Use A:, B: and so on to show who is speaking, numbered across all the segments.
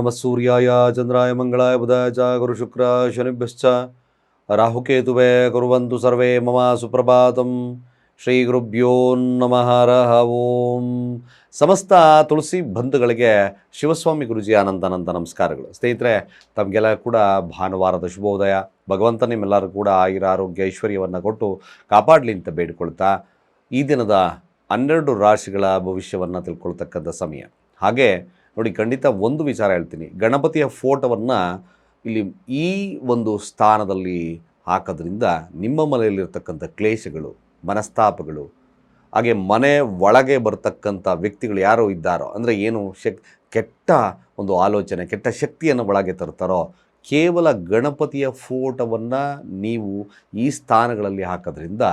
A: ನಮಃ ಸೂರ್ಯಾಯ ಚಂದ್ರಾಯ ಮಂಗಳಾಯ ಬುಧಾಯ ಚ ಗುರು ಶುಕ್ರ ಶನಿಭ್ಯಶ್ಚ ರಾಹುಕೇತುವೇ ಕುರ್ವಂತು ಸರ್ವೇ ಮಮ ಸುಪ್ರಭಾತಂ. ಶ್ರೀ ಗುರುಭ್ಯೋ ನಮಃ. ಹರಃ ಓಂ. ಸಮಸ್ತ ತುಳಸಿ ಬಂಧುಗಳಿಗೆ ಶಿವಸ್ವಾಮಿ ಗುರುಜಿ ಅನಂತ ನಮಸ್ಕಾರಗಳು. ಸ್ನೇಹಿತರೆ, ತಮಗೆಲ್ಲ ಕೂಡ ಭಾನುವಾರದ ಶುಭೋದಯ. ಭಗವಂತ ನಿಮ್ಮೆಲ್ಲರೂ ಕೂಡ ಆಯುರ ಆರೋಗ್ಯ ಐಶ್ವರ್ಯವನ್ನು ಕೊಟ್ಟು ಕಾಪಾಡಲಿ ಅಂತ ಬೇಡಿಕೊಳ್ತಾ, ಈ ದಿನದ 12 ರಾಶಿಗಳ ಭವಿಷ್ಯವನ್ನು ತಿಳ್ಕೊಳ್ತಕ್ಕಂಥ ಸಮಯ. ಹಾಗೆ ನೋಡಿ, ಖಂಡಿತ ಒಂದು ವಿಚಾರ ಹೇಳ್ತೀನಿ. ಗಣಪತಿಯ ಫೋಟೋವನ್ನು ಇಲ್ಲಿ ಈ ಒಂದು ಸ್ಥಾನದಲ್ಲಿ ಹಾಕೋದ್ರಿಂದ ನಿಮ್ಮ ಮನೆಯಲ್ಲಿರ್ತಕ್ಕಂಥ ಕ್ಲೇಶಗಳು, ಮನಸ್ತಾಪಗಳು, ಹಾಗೆ ಮನೆ ಒಳಗೆ ಬರ್ತಕ್ಕಂಥ ವ್ಯಕ್ತಿಗಳು ಯಾರೋ ಇದ್ದಾರೋ, ಅಂದರೆ ಏನು ಕೆಟ್ಟ ಒಂದು ಆಲೋಚನೆ, ಕೆಟ್ಟ ಶಕ್ತಿಯನ್ನು ಒಳಗೆ ತರ್ತಾರೋ, ಕೇವಲ ಗಣಪತಿಯ ಫೋಟೋವನ್ನು ನೀವು ಈ ಸ್ಥಾನಗಳಲ್ಲಿ ಹಾಕೋದ್ರಿಂದ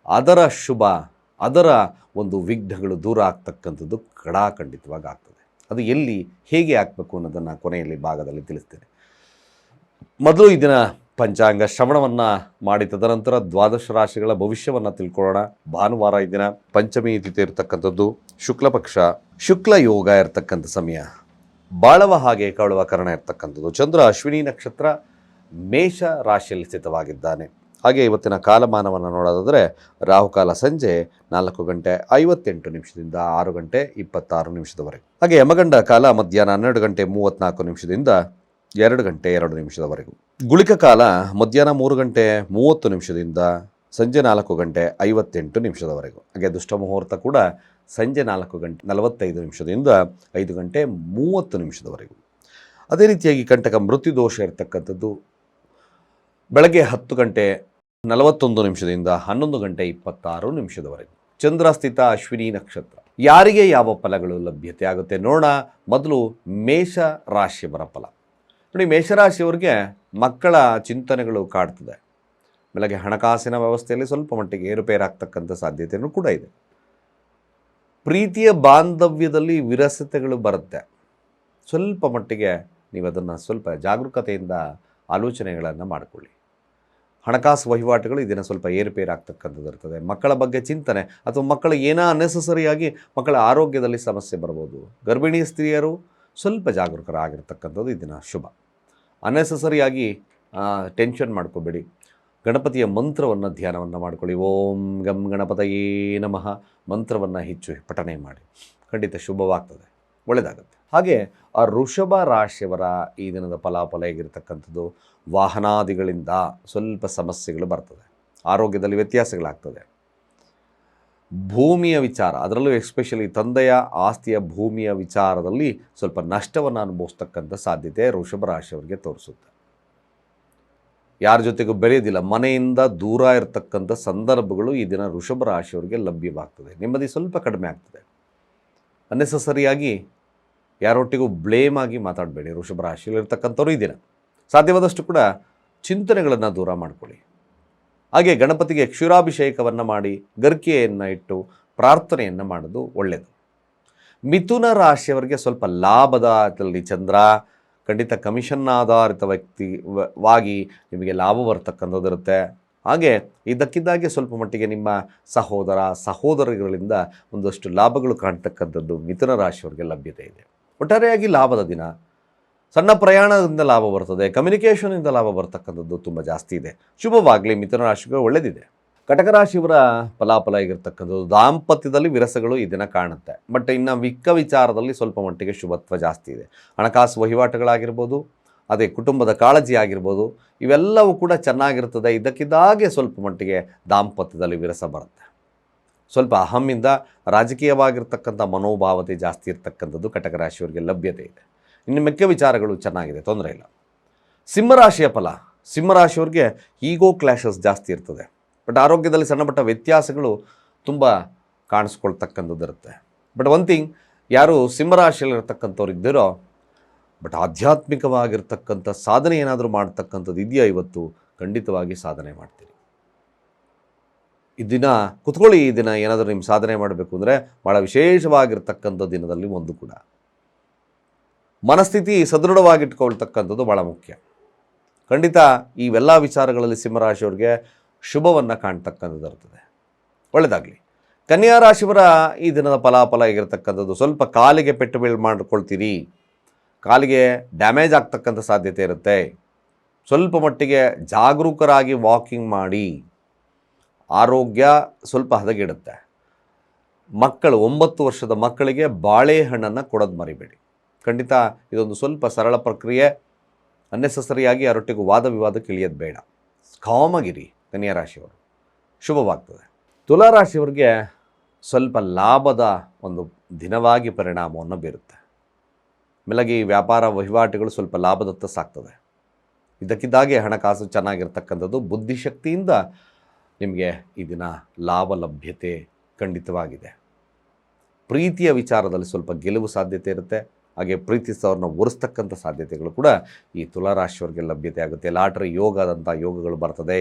A: ಅದರ ಶುಭ, ಅದರ ಒಂದು ವಿಘ್ನಗಳು ದೂರ ಆಗ್ತಕ್ಕಂಥದ್ದು ಖಂಡಿತವಾಗಿ ಆಗ್ತದೆ. ಅದು ಎಲ್ಲಿ, ಹೇಗೆ ಹಾಕಬೇಕು ಅನ್ನೋದನ್ನು ಕೊನೆಯಲ್ಲಿ ಭಾಗದಲ್ಲಿ ತಿಳಿಸ್ತೇನೆ. ಮೊದಲು ಈ ದಿನ ಪಂಚಾಂಗ ಶ್ರವಣವನ್ನು ಮಾಡಿ ತದನಂತರ 12 ರಾಶಿಗಳ ಭವಿಷ್ಯವನ್ನು ತಿಳ್ಕೊಳ್ಳೋಣ. ಭಾನುವಾರ ಈ ದಿನ ಪಂಚಮಿ ತಿಥಿ ಇರತಕ್ಕಂಥದ್ದು, ಶುಕ್ಲ ಪಕ್ಷ, ಶುಕ್ಲ ಯೋಗ ಇರತಕ್ಕಂಥ ಸಮಯ, ಬಾಳವ ಹಾಗೆ ಕಾಳುವ ಕರ್ಣ ಇರತಕ್ಕಂಥದ್ದು. ಚಂದ್ರ ಅಶ್ವಿನಿ ನಕ್ಷತ್ರ ಮೇಷ ರಾಶಿಯಲ್ಲಿ ಸ್ಥಿತವಾಗಿದ್ದಾನೆ. ಹಾಗೆ ಇವತ್ತಿನ ಕಾಲಮಾನವನ್ನು ನೋಡೋದಾದರೆ ರಾಹುಕಾಲ ಸಂಜೆ 4:58 6:26 ಹಾಗೆ ಯಮಗಂಡ ಕಾಲ ಮಧ್ಯಾಹ್ನ 12:34 2:02 ಗುಳಿಕ ಕಾಲ ಮಧ್ಯಾಹ್ನ 3:30 ಸಂಜೆ 4:58 ಹಾಗೆ ದುಷ್ಟ ಮುಹೂರ್ತ ಕೂಡ ಸಂಜೆ 4:45 5:30 ಅದೇ ರೀತಿಯಾಗಿ ಕಂಟಕ ಮೃತ್ಯು ದೋಷ ಇರತಕ್ಕಂಥದ್ದು ಬೆಳಗ್ಗೆ 10:41 11:26 ಚಂದ್ರ ಸ್ಥಿತ ಅಶ್ವಿನಿ ನಕ್ಷತ್ರ. ಯಾರಿಗೆ ಯಾವ ಫಲಗಳು ಲಭ್ಯತೆ ಆಗುತ್ತೆ ನೋಡೋಣ. ಮೊದಲು ಮೇಷ ರಾಶಿಯವರ ಫಲ ನೋಡಿ. ಮೇಷರಾಶಿಯವರಿಗೆ ಮಕ್ಕಳ ಚಿಂತನೆಗಳು ಕಾಡ್ತದೆ. ಬೆಳಗ್ಗೆ ಹಣಕಾಸಿನ ವ್ಯವಸ್ಥೆಯಲ್ಲಿ ಸ್ವಲ್ಪ ಮಟ್ಟಿಗೆ ಏರುಪೇರಾಗ್ತಕ್ಕಂಥ ಸಾಧ್ಯತೆಯೂ ಕೂಡ ಇದೆ. ಪ್ರೀತಿಯ ಬಾಂಧವ್ಯದಲ್ಲಿ ವಿರಸತೆಗಳು ಬರುತ್ತೆ. ಸ್ವಲ್ಪ ಮಟ್ಟಿಗೆ ನೀವು ಅದನ್ನು ಸ್ವಲ್ಪ ಜಾಗರೂಕತೆಯಿಂದ ಆಲೋಚನೆಗಳನ್ನು ಮಾಡಿಕೊಳ್ಳಿ. ಹಣಕಾಸು ವಹಿವಾಟುಗಳು ಇದನ್ನು ಸ್ವಲ್ಪ ಏರುಪೇರಾಗ್ತಕ್ಕಂಥದ್ದು ಇರ್ತದೆ. ಮಕ್ಕಳ ಬಗ್ಗೆ ಚಿಂತನೆ ಅಥವಾ ಮಕ್ಕಳು ಏನೋ ಅನ್ನೆಸಸರಿಯಾಗಿ ಮಕ್ಕಳ ಆರೋಗ್ಯದಲ್ಲಿ ಸಮಸ್ಯೆ ಬರ್ಬೋದು. ಗರ್ಭಿಣಿ ಸ್ತ್ರೀಯರು ಸ್ವಲ್ಪ ಜಾಗರೂಕರಾಗಿರ್ತಕ್ಕಂಥದ್ದು ಇದನ್ನು ಶುಭ. ಅನ್ನೆಸಸರಿಯಾಗಿ ಟೆನ್ಷನ್ ಮಾಡ್ಕೋಬೇಡಿ. ಗಣಪತಿಯ ಮಂತ್ರವನ್ನು ಧ್ಯಾನವನ್ನು ಮಾಡ್ಕೊಳ್ಳಿ. ಓಂ ಗಂ ಗಣಪತಯೇ ನಮಃ ಮಂತ್ರವನ್ನು ಹೆಚ್ಚು ಪಠನೆ ಮಾಡಿ. ಖಂಡಿತ ಶುಭವಾಗ್ತದೆ, ಒಳ್ಳೆಯದಾಗುತ್ತೆ. ಹಾಗೆ ಆ ವೃಷಭ ರಾಶಿಯವರ ಈ ದಿನದ ಫಲಾಫಲ ಹೇಗಿರ್ತಕ್ಕಂಥದ್ದು, ವಾಹನಾದಿಗಳಿಂದ ಸ್ವಲ್ಪ ಸಮಸ್ಯೆಗಳು ಬರ್ತದೆ. ಆರೋಗ್ಯದಲ್ಲಿ ವ್ಯತ್ಯಾಸಗಳಾಗ್ತದೆ. ಭೂಮಿಯ ವಿಚಾರ, ಅದರಲ್ಲೂ ಎಸ್ಪೆಷಲಿ ತಂದೆಯ ಆಸ್ತಿಯ ಭೂಮಿಯ ವಿಚಾರದಲ್ಲಿ ಸ್ವಲ್ಪ ನಷ್ಟವನ್ನು ಅನುಭವಿಸ್ತಕ್ಕಂಥ ಸಾಧ್ಯತೆ ವೃಷಭ ರಾಶಿಯವರಿಗೆ ತೋರಿಸುತ್ತೆ. ಯಾರ ಜೊತೆಗೂ ಬೆಳೆಯೋದಿಲ್ಲ, ಮನೆಯಿಂದ ದೂರ ಇರತಕ್ಕಂಥ ಸಂದರ್ಭಗಳು ಈ ದಿನ ವೃಷಭ ರಾಶಿಯವರಿಗೆ ಲಭ್ಯವಾಗ್ತದೆ. ನೆಮ್ಮದಿ ಸ್ವಲ್ಪ ಕಡಿಮೆ ಆಗ್ತದೆ. ಅನ್ನೆಸಸರಿಯಾಗಿ ಯಾರೊಟ್ಟಿಗೂ ಬ್ಲೇಮ್ ಆಗಿ ಮಾತಾಡಬೇಡಿ. ವೃಷಭ ರಾಶಿಯಲ್ಲಿರ್ತಕ್ಕಂಥವ್ರು ಈ ದಿನ ಸಾಧ್ಯವಾದಷ್ಟು ಕೂಡ ಚಿಂತನೆಗಳನ್ನು ದೂರ ಮಾಡಿಕೊಳ್ಳಿ. ಹಾಗೆ ಗಣಪತಿಗೆ ಕ್ಷೀರಾಭಿಷೇಕವನ್ನು ಮಾಡಿ ಗರ್ಕೆಯನ್ನು ಇಟ್ಟು ಪ್ರಾರ್ಥನೆಯನ್ನು ಮಾಡೋದು ಒಳ್ಳೆಯದು. ಮಿಥುನ ರಾಶಿಯವರಿಗೆ ಸ್ವಲ್ಪ ಲಾಭದಲ್ಲಿ ಚಂದ್ರ, ಖಂಡಿತ ಕಮಿಷನ್ ಆಧಾರಿತ ವ್ಯಕ್ತಿವಾಗಿ ನಿಮಗೆ ಲಾಭ ಬರ್ತಕ್ಕಂಥದ್ದು ಇರುತ್ತೆ. ಹಾಗೆ ಇದಕ್ಕಿದ್ದಾಗೆ ಸ್ವಲ್ಪ ಮಟ್ಟಿಗೆ ನಿಮ್ಮ ಸಹೋದರಗಳಿಂದ ಒಂದಷ್ಟು ಲಾಭಗಳು ಕಾಣ್ತಕ್ಕಂಥದ್ದು ಮಿಥುನ ರಾಶಿಯವರಿಗೆ ಲಭ್ಯತೆ ಇದೆ. ಒಟ್ಟಾರೆಯಾಗಿ ಲಾಭದ ದಿನ. ಸಣ್ಣ ಪ್ರಯಾಣದಿಂದ ಲಾಭ ಬರ್ತದೆ, ಕಮ್ಯುನಿಕೇಷನಿಂದ ಲಾಭ ಬರ್ತಕ್ಕಂಥದ್ದು ತುಂಬ ಜಾಸ್ತಿ ಇದೆ. ಶುಭವಾಗಲಿ. ಮಿಥುನ ರಾಶಿಗೆ ಒಳ್ಳೆಯದಿದೆ. ಕಟಕ ರಾಶಿಯವರ ಫಲಾಫಲ ಆಗಿರ್ತಕ್ಕಂಥದ್ದು ದಾಂಪತ್ಯದಲ್ಲಿ ವಿರಸಗಳು ಈ ದಿನ ಕಾಣುತ್ತೆ. ಬಟ್ ಇನ್ನು ಮಿಕ್ಕ ವಿಚಾರದಲ್ಲಿ ಸ್ವಲ್ಪ ಮಟ್ಟಿಗೆ ಶುಭತ್ವ ಜಾಸ್ತಿ ಇದೆ. ಹಣಕಾಸು ವಹಿವಾಟುಗಳಾಗಿರ್ಬೋದು, ಅದೇ ಕುಟುಂಬದ ಕಾಳಜಿ ಆಗಿರ್ಬೋದು, ಇವೆಲ್ಲವೂ ಕೂಡ ಚೆನ್ನಾಗಿರ್ತದೆ. ಇದಕ್ಕಿದ್ದಾಗೆ ಸ್ವಲ್ಪ ಮಟ್ಟಿಗೆ ದಾಂಪತ್ಯದಲ್ಲಿ ವಿರಸ ಬರುತ್ತೆ. ಸ್ವಲ್ಪ ಅಹಮ್ಮಿಂದ ರಾಜಕೀಯವಾಗಿರ್ತಕ್ಕಂಥ ಮನೋಭಾವತೆ ಜಾಸ್ತಿ ಇರ್ತಕ್ಕಂಥದ್ದು ಕಟಕ ರಾಶಿಯವರಿಗೆ ಲಭ್ಯತೆ ಇದೆ. ಇನ್ನು ಮಿಕ್ಕ ವಿಚಾರಗಳು ಚೆನ್ನಾಗಿದೆ, ತೊಂದರೆ ಇಲ್ಲ. ಸಿಂಹರಾಶಿಯ ಫಲ, ಸಿಂಹರಾಶಿಯವ್ರಿಗೆ ಈಗೋ ಕ್ಲಾಶಸ್ ಜಾಸ್ತಿ ಇರ್ತದೆ. ಬಟ್ ಆರೋಗ್ಯದಲ್ಲಿ ಸಣ್ಣ ಪುಟ್ಟ ವ್ಯತ್ಯಾಸಗಳು ತುಂಬ ಕಾಣಿಸ್ಕೊಳ್ತಕ್ಕಂಥದ್ದು ಇರುತ್ತೆ. ಬಟ್ ಒನ್ ಥಿಂಗ್, ಯಾರು ಸಿಂಹರಾಶಿಯಲ್ಲಿರ್ತಕ್ಕಂಥವ್ರು ಇದ್ದೀರೋ ಬಟ್ ಆಧ್ಯಾತ್ಮಿಕವಾಗಿರ್ತಕ್ಕಂಥ ಸಾಧನೆ ಏನಾದರೂ ಮಾಡ್ತಕ್ಕಂಥದ್ದು ಇದೆಯಾ, ಇವತ್ತು ಖಂಡಿತವಾಗಿ ಸಾಧನೆ ಮಾಡ್ತೀರಿ. ಈ ದಿನ ಕುತ್ಕೊಳ್ಳಿ. ಈ ದಿನ ಏನಾದರೂ ನಿಮ್ಮ ಸಾಧನೆ ಮಾಡಬೇಕು ಅಂದರೆ ಭಾಳ ವಿಶೇಷವಾಗಿರ್ತಕ್ಕಂಥ ದಿನದಲ್ಲಿ ಒಂದು ಕೂಡ ಮನಸ್ಥಿತಿ ಸದೃಢವಾಗಿಟ್ಕೊಳ್ತಕ್ಕಂಥದ್ದು ಭಾಳ ಮುಖ್ಯ. ಖಂಡಿತ ಇವೆಲ್ಲ ವಿಚಾರಗಳಲ್ಲಿ ಸಿಂಹರಾಶಿಯವ್ರಿಗೆ ಶುಭವನ್ನು ಕಾಣ್ತಕ್ಕಂಥದ್ದು ಇರ್ತದೆ. ಒಳ್ಳೆಯದಾಗಲಿ. ಕನ್ಯಾ ರಾಶಿಯವರ ಈ ದಿನದ ಫಲಾಫಲ ಆಗಿರ್ತಕ್ಕಂಥದ್ದು ಸ್ವಲ್ಪ ಕಾಲಿಗೆ ಪೆಟ್ಟು ಬೀಳು ಮಾಡಿಕೊಳ್ತೀರಿ. ಕಾಲಿಗೆ ಡ್ಯಾಮೇಜ್ ಆಗ್ತಕ್ಕಂಥ ಸಾಧ್ಯತೆ ಇರುತ್ತೆ. ಸ್ವಲ್ಪ ಮಟ್ಟಿಗೆ ಜಾಗರೂಕರಾಗಿ ವಾಕಿಂಗ್ ಮಾಡಿ. ಆರೋಗ್ಯ ಸ್ವಲ್ಪ ಹದಗೆಡುತ್ತೆ. ಮಕ್ಕಳು 9 ವರ್ಷದ ಮಕ್ಕಳಿಗೆ ಬಾಳೆಹಣ್ಣನ್ನು ಕೊಡೋದು ಮರಿಬೇಡಿ. ಖಂಡಿತ ಇದೊಂದು ಸ್ವಲ್ಪ ಸರಳ ಪ್ರಕ್ರಿಯೆ. ಅನ್ನೆಸೆಸರಿಯಾಗಿ ಯಾರೊಟ್ಟಿಗೂ ವಾದ ವಿವಾದಕ್ಕೆ ಇಳಿಯೋದು ಬೇಡ. ಕಾಮಾಗಿರಿ ಕನ್ಯಾ ರಾಶಿಯವರು. ಶುಭವಾಗ್ತದೆ. ತುಲಾರಾಶಿಯವರಿಗೆ ಸ್ವಲ್ಪ ಲಾಭದ ಒಂದು ದಿನವಾಗಿ ಪರಿಣಾಮವನ್ನು ಬೀರುತ್ತೆ. ಮೇಲಾಗಿ ವ್ಯಾಪಾರ ವಹಿವಾಟುಗಳು ಸ್ವಲ್ಪ ಲಾಭದತ್ತ ಸಾಗ್ತದೆ. ಇದಕ್ಕಿದ್ದಾಗೆ ಹಣಕಾಸು ಚೆನ್ನಾಗಿರ್ತಕ್ಕಂಥದ್ದು. ಬುದ್ಧಿಶಕ್ತಿಯಿಂದ ನಿಮಗೆ ಈ ದಿನ ಲಾಭ ಲಭ್ಯತೆ ಖಂಡಿತವಾಗಿದೆ. ಪ್ರೀತಿಯ ವಿಚಾರದಲ್ಲಿ ಸ್ವಲ್ಪ ಗೆಲುವು ಸಾಧ್ಯತೆ ಇರುತ್ತೆ. ಹಾಗೆ ಪ್ರೀತಿಸೋರನ್ನ ಒರೆಸ್ತಕ್ಕಂಥ ಸಾಧ್ಯತೆಗಳು ಕೂಡ ಈ ತುಲಾರಾಶಿಯವರಿಗೆ ಲಭ್ಯತೆ ಆಗುತ್ತೆ. ಲಾಟ್ರಿ ಯೋಗದಂಥ ಯೋಗಗಳು ಬರ್ತದೆ.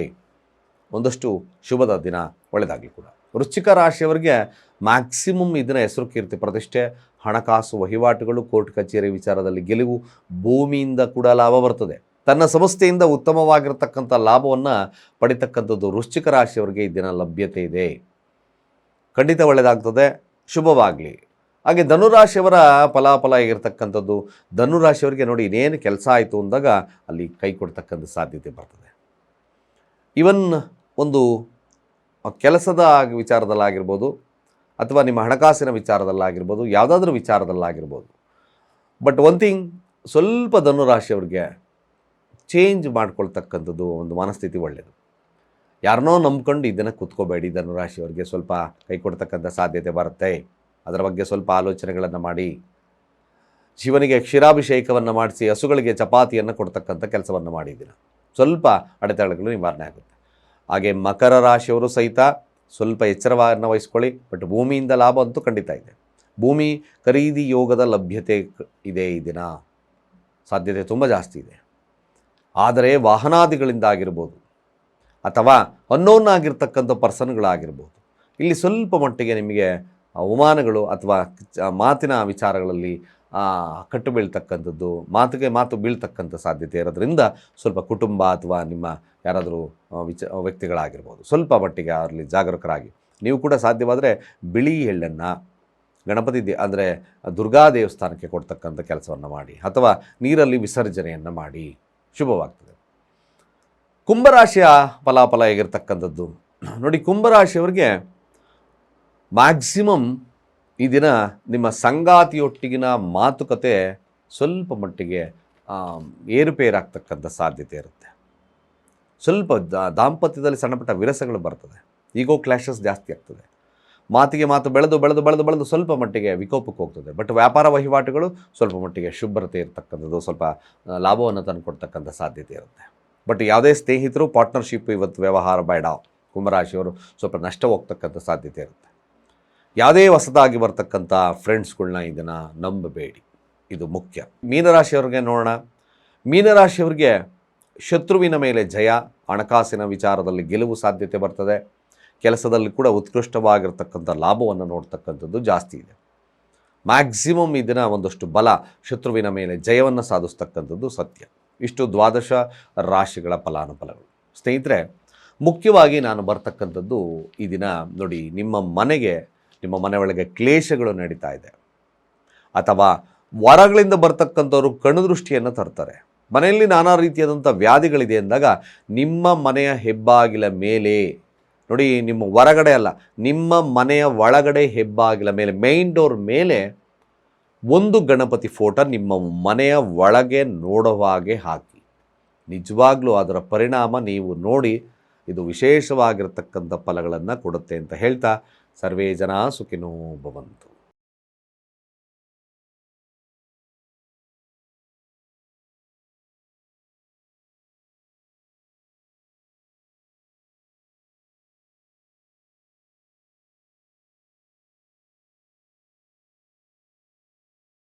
A: ಒಂದಷ್ಟು ಶುಭದ ದಿನ, ಒಳ್ಳೆಯದಾಗಲಿ ಕೂಡ. ವೃಶ್ಚಿಕ ರಾಶಿಯವರಿಗೆ ಮ್ಯಾಕ್ಸಿಮಮ್ ಇದನ್ನ ಹೆಸರು ಕೀರ್ತಿ ಪ್ರತಿಷ್ಠೆ, ಹಣಕಾಸು ವಹಿವಾಟುಗಳು, ಕೋರ್ಟ್ ಕಚೇರಿ ವಿಚಾರದಲ್ಲಿ ಗೆಲುವು, ಭೂಮಿಯಿಂದ ಕೂಡ ಲಾಭ ಬರ್ತದೆ. ತನ್ನ ಸಂಸ್ಥೆಯಿಂದ ಉತ್ತಮವಾಗಿರ್ತಕ್ಕಂಥ ಲಾಭವನ್ನು ಪಡಿತಕ್ಕಂಥದ್ದು ವೃಶ್ಚಿಕ ರಾಶಿಯವರಿಗೆ ಈ ದಿನ ಲಭ್ಯತೆ ಇದೆ. ಖಂಡಿತ ಒಳ್ಳೆಯದಾಗ್ತದೆ. ಶುಭವಾಗಲಿ. ಹಾಗೆ ಧನುರಾಶಿಯವರ ಫಲಾಫಲ ಆಗಿರ್ತಕ್ಕಂಥದ್ದು, ಧನುರಾಶಿಯವರಿಗೆ ನೋಡಿ, ಇನ್ನೇನು ಕೆಲಸ ಆಯಿತು ಅಂದಾಗ ಅಲ್ಲಿ ಕೈ ಕೊಡ್ತಕ್ಕಂಥ ಸಾಧ್ಯತೆ ಬರ್ತದೆ. ಇವನ್ ಒಂದು ಕೆಲಸದ ವಿಚಾರದಲ್ಲಾಗಿರ್ಬೋದು, ಅಥವಾ ನಿಮ್ಮ ಹಣಕಾಸಿನ ವಿಚಾರದಲ್ಲಾಗಿರ್ಬೋದು, ಯಾವುದಾದ್ರೂ ವಿಚಾರದಲ್ಲಾಗಿರ್ಬೋದು. ಬಟ್ ಒನ್ ಥಿಂಗ್, ಸ್ವಲ್ಪ ಧನುರಾಶಿಯವ್ರಿಗೆ ಚೇಂಜ್ ಮಾಡ್ಕೊಳ್ತಕ್ಕಂಥದ್ದು ಒಂದು ಮನಸ್ಥಿತಿ ಒಳ್ಳೆಯದು. ಯಾರನ್ನೋ ನಂಬ್ಕೊಂಡು ಇದನ್ನು ಕೂತ್ಕೋಬೇಡಿ. ಧನುರಾಶಿಯವರಿಗೆ ಸ್ವಲ್ಪ ಕೈ ಕೊಡ್ತಕ್ಕಂಥ ಸಾಧ್ಯತೆ ಬರುತ್ತೆ. ಅದರ ಬಗ್ಗೆ ಸ್ವಲ್ಪ ಆಲೋಚನೆಗಳನ್ನು ಮಾಡಿ. ಶಿವನಿಗೆ ಕ್ಷೀರಾಭಿಷೇಕವನ್ನು ಮಾಡಿಸಿ ಹಸುಗಳಿಗೆ ಚಪಾತಿಯನ್ನು ಕೊಡ್ತಕ್ಕಂಥ ಕೆಲಸವನ್ನು ಮಾಡಿದ್ದೀರ. ಸ್ವಲ್ಪ ಅಡೆತಡೆಗಳು ನಿವಾರಣೆ ಆಗುತ್ತೆ. ಹಾಗೆ ಮಕರ ರಾಶಿಯವರು ಸಹಿತ ಸ್ವಲ್ಪ ಎಚ್ಚರವನ್ನು ವಹಿಸ್ಕೊಳ್ಳಿ. ಬಟ್ ಭೂಮಿಯಿಂದ ಲಾಭ ಅಂತೂ ಖಂಡಿತ ಇದೆ. ಭೂಮಿ ಖರೀದಿ ಯೋಗದ ಲಭ್ಯತೆ ಇದೆ. ಈ ದಿನ ಸಾಧ್ಯತೆ ತುಂಬ ಜಾಸ್ತಿ ಇದೆ. ಆದರೆ ವಾಹನಾದಿಗಳಿಂದ ಆಗಿರ್ಬೋದು, ಅಥವಾ ಅನ್ನೋನ್ ಆಗಿರ್ತಕ್ಕಂಥ ಪರ್ಸನ್ಗಳಾಗಿರ್ಬೋದು, ಇಲ್ಲಿ ಸ್ವಲ್ಪ ಮಟ್ಟಿಗೆ ನಿಮಗೆ ಅವಮಾನಗಳು ಅಥವಾ ಮಾತಿನ ವಿಚಾರಗಳಲ್ಲಿ ಕಟ್ಟು ಬೀಳ್ತಕ್ಕಂಥದ್ದು, ಮಾತು ಬೀಳ್ತಕ್ಕಂಥ ಸಾಧ್ಯತೆ ಇರೋದ್ರಿಂದ ಸ್ವಲ್ಪ ಕುಟುಂಬ ಅಥವಾ ನಿಮ್ಮ ಯಾರಾದರೂ ವ್ಯಕ್ತಿಗಳಾಗಿರ್ಬೋದು, ಸ್ವಲ್ಪ ಮಟ್ಟಿಗೆ ಅವರಲ್ಲಿ ಜಾಗರೂಕರಾಗಿ. ನೀವು ಕೂಡ ಸಾಧ್ಯವಾದರೆ ಬಿಳಿ ಎಳ್ಳನ್ನು ಗಣಪತಿ ಅಂದರೆ ದುರ್ಗಾ ದೇವಸ್ಥಾನಕ್ಕೆ ಕೊಡ್ತಕ್ಕಂಥ ಕೆಲಸವನ್ನು ಮಾಡಿ, ಅಥವಾ ನೀರಲ್ಲಿ ವಿಸರ್ಜನೆಯನ್ನು ಮಾಡಿ. ಶುಭವಾಗ್ತದೆ. ಕುಂಭರಾಶಿಯ ಫಲಾಫಲ ಹೇಗಿರ್ತಕ್ಕಂಥದ್ದು ನೋಡಿ. ಕುಂಭರಾಶಿಯವರಿಗೆ ಮ್ಯಾಕ್ಸಿಮಮ್ ಈ ದಿನ ನಿಮ್ಮ ಸಂಗಾತಿಯೊಟ್ಟಿಗಿನ ಮಾತುಕತೆ ಸ್ವಲ್ಪ ಮಟ್ಟಿಗೆ ಏರುಪೇರಾಗ್ತಕ್ಕಂಥ ಸಾಧ್ಯತೆ ಇರುತ್ತೆ. ಸ್ವಲ್ಪ ದಾಂಪತ್ಯದಲ್ಲಿ ಸಣ್ಣಪುಟ್ಟ ವಿರಸಗಳು ಬರ್ತದೆ. ಈಗೋ ಕ್ಲಾಶಸ್ ಜಾಸ್ತಿ ಆಗ್ತದೆ. ಮಾತಿಗೆ ಮಾತು ಬೆಳೆದು ಸ್ವಲ್ಪ ಮಟ್ಟಿಗೆ ವಿಕೋಪಕ್ಕೆ ಹೋಗ್ತದೆ. ಬಟ್ ವ್ಯಾಪಾರ ವಹಿವಾಟುಗಳು ಸ್ವಲ್ಪ ಮಟ್ಟಿಗೆ ಶುಭ್ರತೆ ಇರತಕ್ಕಂಥದ್ದು, ಸ್ವಲ್ಪ ಲಾಭವನ್ನು ತಂದುಕೊಡ್ತಕ್ಕಂಥ ಸಾಧ್ಯತೆ ಇರುತ್ತೆ. ಬಟ್ ಯಾವುದೇ ಸ್ನೇಹಿತರು, ಪಾರ್ಟ್ನರ್ಶಿಪ್ ಇವತ್ತು ವ್ಯವಹಾರ ಬೇಡ. ಕುಂಭರಾಶಿಯವರು ಸ್ವಲ್ಪ ನಷ್ಟ ಹೋಗ್ತಕ್ಕಂಥ ಸಾಧ್ಯತೆ ಇರುತ್ತೆ. ಯಾವುದೇ ಹೊಸದಾಗಿ ಬರ್ತಕ್ಕಂಥ ಫ್ರೆಂಡ್ಸ್ಗಳ್ನ ಇದನ್ನು ನಂಬಬೇಡಿ, ಇದು ಮುಖ್ಯ. ಮೀನರಾಶಿಯವ್ರಿಗೆ ನೋಡೋಣ. ಮೀನರಾಶಿಯವ್ರಿಗೆ ಶತ್ರುವಿನ ಮೇಲೆ ಜಯ, ಹಣಕಾಸಿನ ವಿಚಾರದಲ್ಲಿ ಗೆಲುವು ಸಾಧ್ಯತೆ ಬರ್ತದೆ. ಕೆಲಸದಲ್ಲಿ ಕೂಡ ಉತ್ಕೃಷ್ಟವಾಗಿರ್ತಕ್ಕಂಥ ಲಾಭವನ್ನು ನೋಡ್ತಕ್ಕಂಥದ್ದು ಜಾಸ್ತಿ ಇದೆ. ಮ್ಯಾಕ್ಸಿಮಮ್ ಈ ದಿನ ಒಂದಷ್ಟು ಬಲ, ಶತ್ರುವಿನ ಮೇಲೆ ಜಯವನ್ನು ಸಾಧಿಸ್ತಕ್ಕಂಥದ್ದು ಸತ್ಯ. ಇಷ್ಟು 12 ರಾಶಿಗಳ ಫಲಾನುಫಲಗಳು. ಸ್ನೇಹಿತರೆ, ಮುಖ್ಯವಾಗಿ ನಾನು ಬರ್ತಕ್ಕಂಥದ್ದು ಈ ದಿನ ನೋಡಿ, ನಿಮ್ಮ ಮನೆ ಒಳಗೆ ಕ್ಲೇಶಗಳು ನಡೀತಾ ಇದೆ, ಅಥವಾ ಹೊರಗಳಿಂದ ಬರ್ತಕ್ಕಂಥವ್ರು ಕಣ್ಣುದೃಷ್ಟಿಯನ್ನು ತರ್ತಾರೆ, ಮನೆಯಲ್ಲಿ ನಾನಾ ರೀತಿಯಾದಂಥ ವ್ಯಾಧಿಗಳಿದೆ ಅಂದಾಗ ನಿಮ್ಮ ಮನೆಯ ಹೆಬ್ಬಾಗಿಲ ಮೇಲೆ ನೋಡಿ, ನಿಮ್ಮ ಹೊರಗಡೆ ಅಲ್ಲ, ನಿಮ್ಮ ಮನೆಯ ಒಳಗಡೆ ಹೆಬ್ಬಾಗಿಲ ಮೇಲೆ, ಮೇನ್ ಡೋರ್ ಮೇಲೆ ಒಂದು ಗಣಪತಿ ಫೋಟೋ ನಿಮ್ಮ ಮನೆಯ ಒಳಗೆ ನೋಡೋ ಹಾಗೆ ಹಾಕಿ. ನಿಜವಾಗ್ಲೂ ಅದರ ಪರಿಣಾಮ ನೀವು ನೋಡಿ ಇದು ವಿಶೇಷವಾಗಿರ್ತಕ್ಕಂಥ ಫಲಗಳನ್ನು ಕೊಡುತ್ತೆ ಅಂತ ಹೇಳ್ತಾ, ಸರ್ವೇ ಜನ ಸುಖಿನೋ ಭವಂತು.